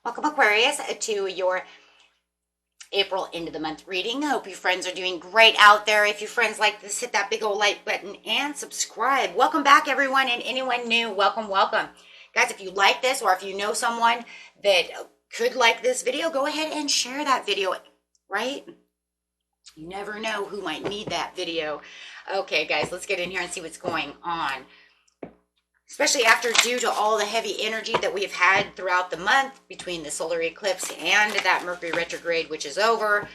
Welcome, Aquarius, to your April end of the month reading. I hope your friends are doing great out there. If your friends like this, hit that big old like button and subscribe. Welcome back, everyone, and anyone new, welcome, welcome. Guys, if you like this or if you know someone that could like this video, go ahead and share that video, right? You never know who might need that video. Okay, guys, let's get in here and see what's going on. Especially after, due to all the heavy energy that we've had throughout the month between the solar eclipse and that Mercury retrograde, which is over.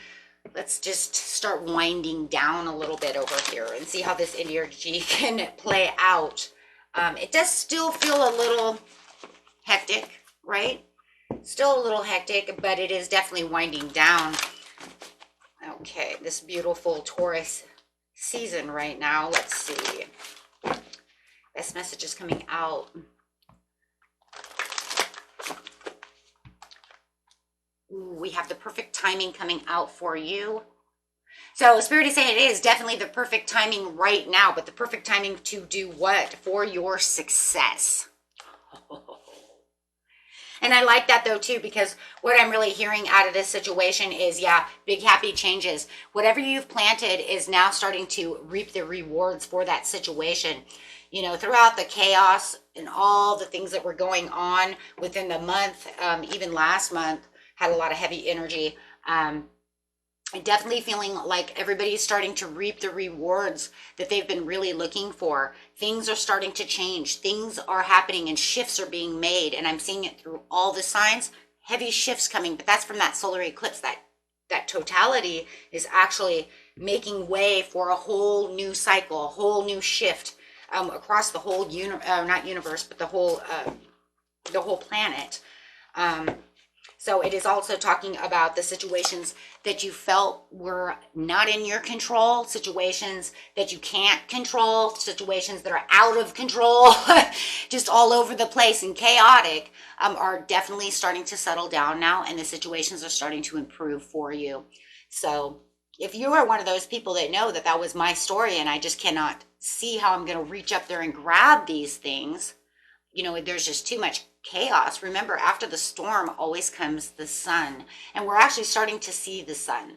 Let's just start winding down a little bit over here and see how this energy can play out. It does still feel a little hectic, right? Still a little hectic, but it is definitely winding down. Okay, this beautiful Taurus season right now. Let's see. This message is coming out. Ooh, we have the perfect timing coming out for you. So Spirit is saying it is definitely the perfect timing right now, but the perfect timing to do what? For your success. And I like that though too, because what I'm really hearing out of this situation is, yeah, big happy changes. Whatever you've planted is now starting to reap the rewards for that situation. You know, throughout the chaos and all the things that were going on within the month, even last month had a lot of heavy energy. Definitely feeling like everybody's starting to reap the rewards that they've been really looking for. Things are starting to change. Things are happening and shifts are being made. And I'm seeing it through all the signs. Heavy shifts coming, but that's from that solar eclipse. That totality is actually making way for a whole new cycle, a whole new shift across the whole not universe, but the whole planet. So it is also talking about the situations that you felt were not in your control, situations that you can't control, situations that are out of control, just all over the place and chaotic, are definitely starting to settle down now, and the situations are starting to improve for you. So if you are one of those people that know that that was my story and I just cannot see how I'm going to reach up there and grab these things, you know, there's just too much chaos. Remember, after the storm always comes the sun, and we're actually starting to see the sun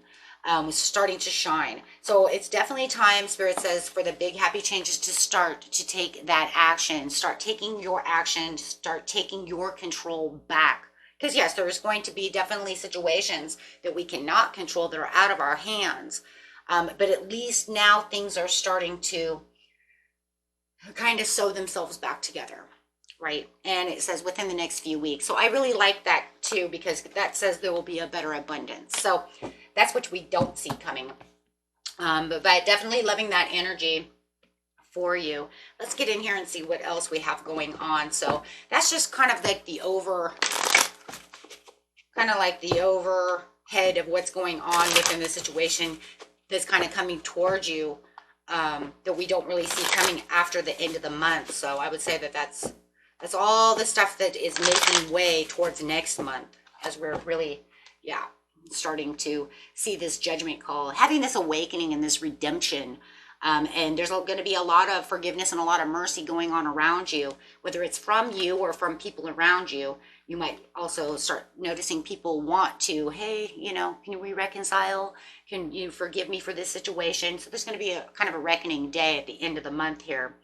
starting to shine. So it's definitely time, Spirit says, for the big happy changes to start to take that action. Start taking your action, start taking your control back. Because yes, there's going to be definitely situations that we cannot control that are out of our hands. But at least now things are starting to kind of sew themselves back together. Right. And it says within the next few weeks. So I really like that too, because that says there will be a better abundance. So that's what we don't see coming. But definitely loving that energy for you. Let's get in here and see what else we have going on. So that's just kind of like the overhead of what's going on within the situation that's kind of coming towards you, that we don't really see coming after the end of the month. So I would say that that's all the stuff that is making way towards next month, as we're really, starting to see this judgment call, having this awakening and this redemption. And there's going to be a lot of forgiveness and a lot of mercy going on around you, whether it's from you or from people around you. You might also start noticing people want to, hey, you know, can we reconcile? Can you forgive me for this situation? So there's going to be a kind of a reckoning day at the end of the month here.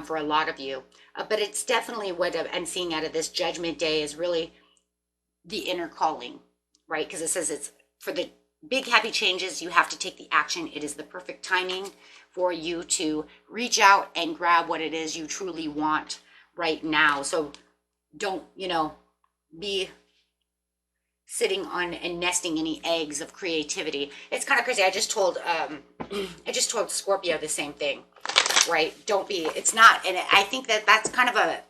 For a lot of you. But it's definitely what I'm seeing out of this judgment day is really the inner calling, right? Because it says it's for the big happy changes, you have to take the action. It is the perfect timing for you to reach out and grab what it is you truly want right now. So don't, be sitting on and nesting any eggs of creativity. It's kind of crazy. I just told Scorpio the same thing. Right? Don't be, it's not, and I think that's kind of that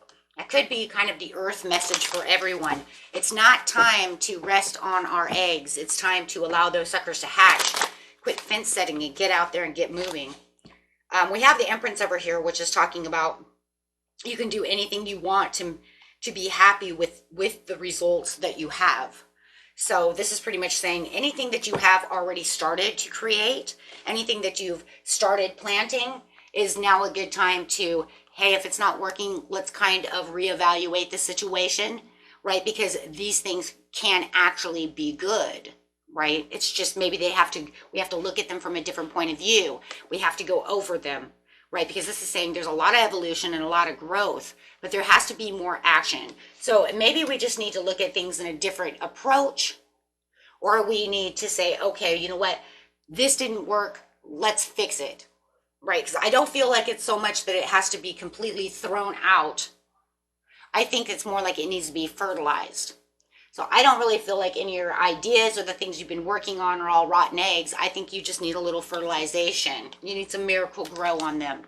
could be kind of the earth message for everyone. It's not time to rest on our eggs. It's time to allow those suckers to hatch. Quit fence setting and get out there and get moving. We have the Empress over here, which is talking about you can do anything you want to be happy with the results that you have. So this is pretty much saying anything that you have already started to create, anything that you've started planting, is now a good time to, hey, if it's not working, let's kind of reevaluate the situation. right? Because these things can actually be good, right? It's just maybe we have to look at them from a different point of view. We have to go over them, right? Because this is saying there's a lot of evolution and a lot of growth, but there has to be more action. So maybe we just need to look at things in a different approach, or we need to say, okay, you know what? This didn't work. Let's fix it, right? Because I don't feel like it's so much that it has to be completely thrown out. I think it's more like it needs to be fertilized. So I don't really feel like any of your ideas or the things you've been working on are all rotten eggs. I think you just need a little fertilization. You need some miracle grow on them,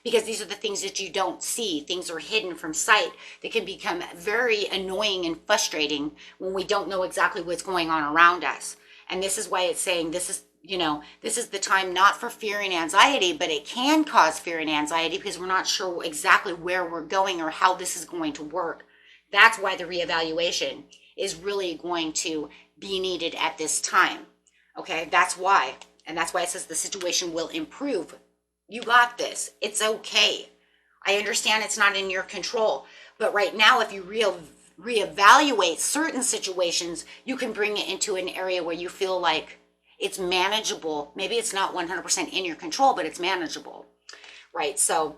because these are the things that you don't see. Things are hidden from sight. They can become very annoying and frustrating when we don't know exactly what's going on around us. And this is why it's saying this is the time not for fear and anxiety, but it can cause fear and anxiety because we're not sure exactly where we're going or how this is going to work. That's why the reevaluation is really going to be needed at this time. Okay, that's why. And that's why it says the situation will improve. You got this. It's okay. I understand it's not in your control. But right now, if you reevaluate certain situations, you can bring it into an area where you feel like it's manageable. Maybe it's not 100% in your control, but it's manageable, right? So,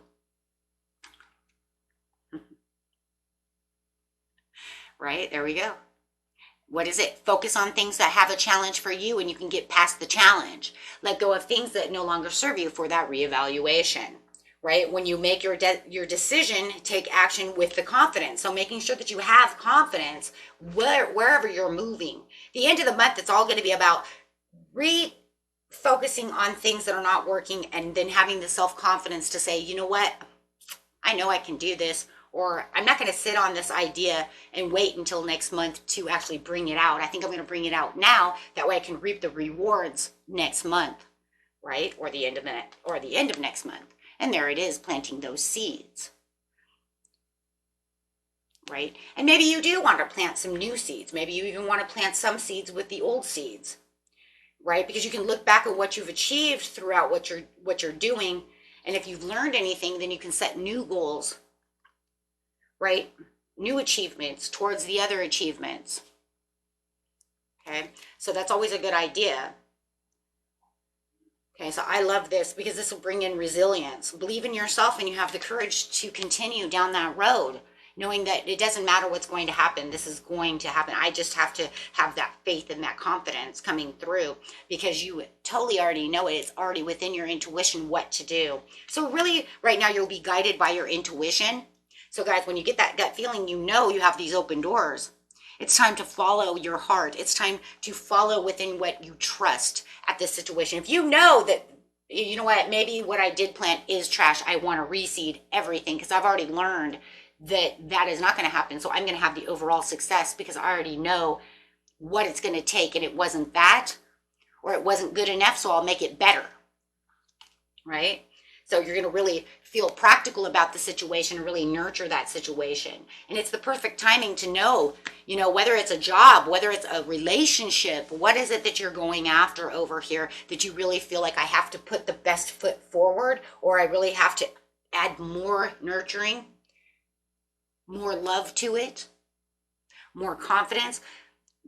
right, there we go. What is it? Focus on things that have a challenge for you and you can get past the challenge. Let go of things that no longer serve you for that reevaluation, right? When you make your decision, take action with the confidence. So making sure that you have confidence wherever you're moving. The end of the month, it's all going to be about refocusing on things that are not working and then having the self-confidence to say, you know what, I know I can do this, or I'm not going to sit on this idea and wait until next month to actually bring it out. I think I'm going to bring it out now. That way I can reap the rewards next month, right? Or the end of next month. And there it is, planting those seeds, right? And maybe you do want to plant some new seeds. Maybe you even want to plant some seeds with the old seeds, right? Because you can look back at what you've achieved throughout what you're doing. And if you've learned anything, then you can set new goals, right? New achievements towards the other achievements. Okay, so that's always a good idea. Okay, so I love this because this will bring in resilience. Believe in yourself and you have the courage to continue down that road, knowing that it doesn't matter what's going to happen. This is going to happen. I just have to have that faith and that confidence coming through because you totally already know it. It's already within your intuition what to do. So really right now you'll be guided by your intuition. So guys, when you get that gut feeling, you know you have these open doors. It's time to follow your heart. It's time to follow within what you trust at this situation. If you know that, you know what, maybe what I did plant is trash, I want to reseed everything because I've already learned that is not going to happen. So I'm going to have the overall success because I already know what it's going to take and it wasn't that or it wasn't good enough, so I'll make it better, right? So you're going to really feel practical about the situation and really nurture that situation. And it's the perfect timing to know, you know, whether it's a job, whether it's a relationship, what is it that you're going after over here that you really feel like I have to put the best foot forward, or I really have to add more nurturing, more love to it, more confidence.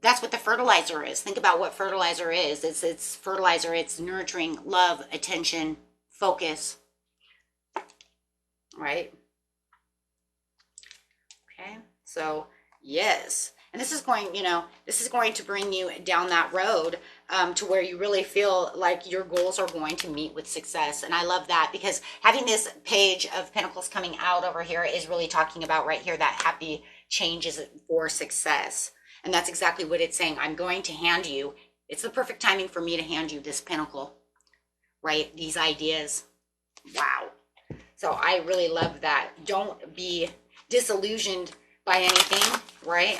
That's what the fertilizer is. Think about what fertilizer is. It's fertilizer. It's nurturing, love, attention, focus. Right? Okay, so yes. And this is going, you know, this is going to bring you down that road to where you really feel like your goals are going to meet with success. And I love that because having this page of Pentacles coming out over here is really talking about right here that happy changes for success. And that's exactly what it's saying. I'm going to hand you, it's the perfect timing for me to hand you this Pentacle, right? These ideas. Wow. So I really love that. Don't be disillusioned by anything, right?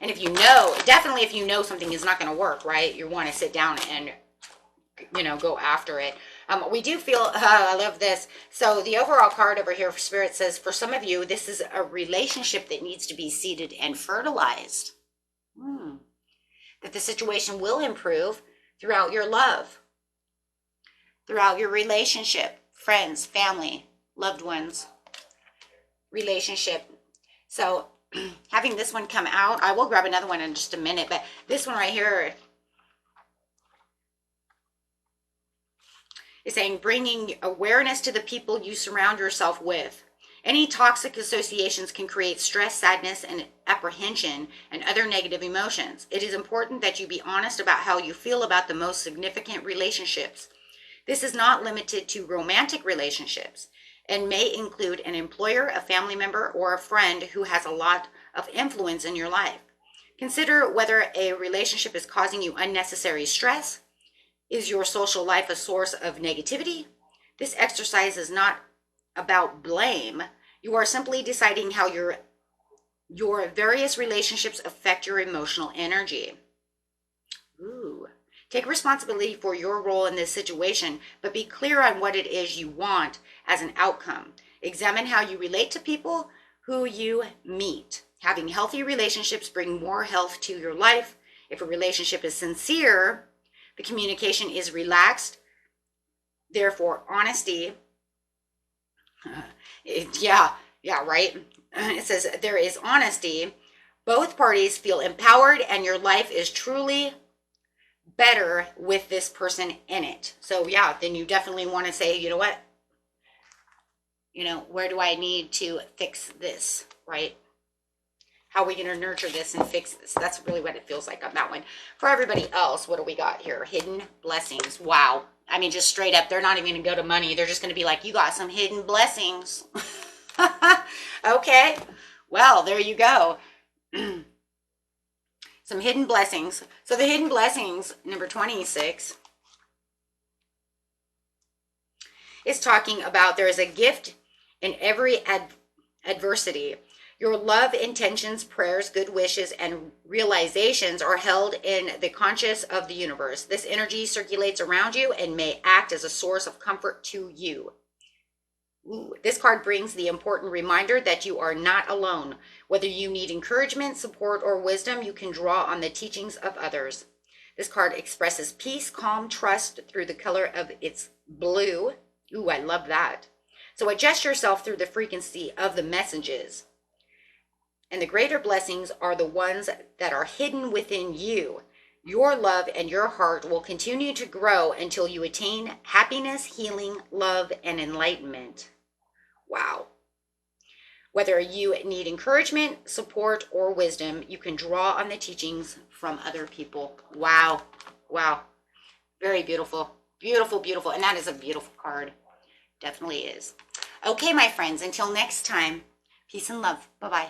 And if you know, definitely if you know something is not going to work, right, you want to sit down and, you know, go after it. We do feel, I love this. So the overall card over here for Spirit says, for some of you, this is a relationship that needs to be seeded and fertilized. That the situation will improve throughout your love, throughout your relationship, friends, family, loved ones, relationship. So having this one come out, I will grab another one in just a minute, but this one right here is saying bringing awareness to the people you surround yourself with. Any toxic associations can create stress, sadness, and apprehension and other negative emotions. It is important that you be honest about how you feel about the most significant relationships. This is not limited to romantic relationships and may include an employer, a family member, or a friend who has a lot of influence in your life. Consider whether a relationship is causing you unnecessary stress. Is your social life a source of negativity? This exercise is not about blame. You are simply deciding how your various relationships affect your emotional energy. Ooh. Take responsibility for your role in this situation, but be clear on what it is you want as an outcome. Examine how you relate to people who you meet. Having healthy relationships bring more health to your life. If a relationship is sincere, the communication is relaxed. Therefore, honesty. Yeah, right. It says there is honesty. Both parties feel empowered and your life is truly better with this person in it. So yeah, then you definitely want to say, you know what? Where do I need to fix this, right? How are we going to nurture this and fix this? That's really what it feels like on that one. For everybody else, what do we got here? Hidden blessings. Wow. I mean, just straight up, they're not even going to go to money. They're just going to be like, you got some hidden blessings. Okay. Well, there you go. Some hidden blessings. So the hidden blessings, number 26, is talking about there is a gift in every adversity. Your love, intentions, prayers, good wishes, and realizations are held in the conscious of the universe. This energy circulates around you and may act as a source of comfort to you. Ooh, this card brings the important reminder that you are not alone. Whether you need encouragement, support, or wisdom, you can draw on the teachings of others. This card expresses peace, calm, trust through the color of its blue. Ooh, I love that. So adjust yourself through the frequency of the messages. And the greater blessings are the ones that are hidden within you. Your love and your heart will continue to grow until you attain happiness, healing, love, and enlightenment. Wow. Whether you need encouragement, support, or wisdom, you can draw on the teachings from other people. Wow. Wow. Very beautiful. Beautiful, beautiful. And that is a beautiful card. Definitely is. Okay, my friends, until next time, peace and love. Bye-bye.